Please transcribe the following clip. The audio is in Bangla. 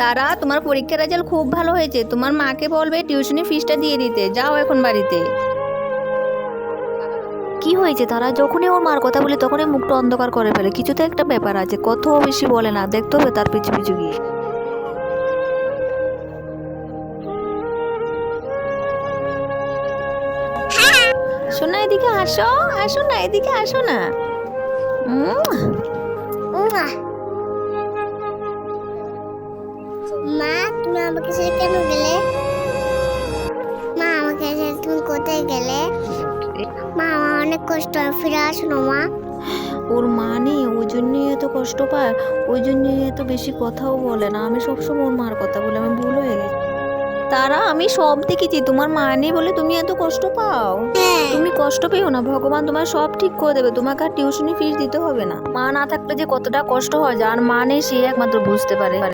তারা, তোমার পরীক্ষার রেজাল্ট খুব ভালো হয়েছে, তোমার মাকে বলবে টিউশনি ফিসটা দিয়ে দিতে। যাও এখন বাড়িতে। কি হয়েছে? তারা যখনই ওর মার কথা বলি তখনই মুখটা অন্ধকার করে ফেলে। কিছু তো একটা ব্যাপার আছে, কথাও বেশি বলে না, দেখতে হবে তার পিছু পিছু গিয়ে। শোনা, এদিকে আসো। আসো না, এদিকে আসো না। উমা, মা তুমি আমাকে ছেড়ে কেন গেলে? মা আমাকে ছেড়ে তুমি কোথায় গেলে? মা আমার অনেক কষ্ট হয়, ফিরে আসো না মা। ওর মা নেই, ওই জন্যই এত কষ্ট পায়, ওই জন্যই এত বেশি কথাও বলে না। আমি সবসময় ওর মার কথা বলে, আমি ভুল হয়ে গেছি। তারা, আমি সব দেখেছি, তোমার মা নেই বলে তুমি এত কষ্ট পাও। তুমি কষ্ট পেও না, ভগবান তোমার সব ঠিক করে দেবে। তোমাকে আর টিউশনি ফিস দিতে হবে না। মা না থাকলে যে কতটা কষ্ট হয়, যার মা নেই সে একমাত্র বুঝতে পারে।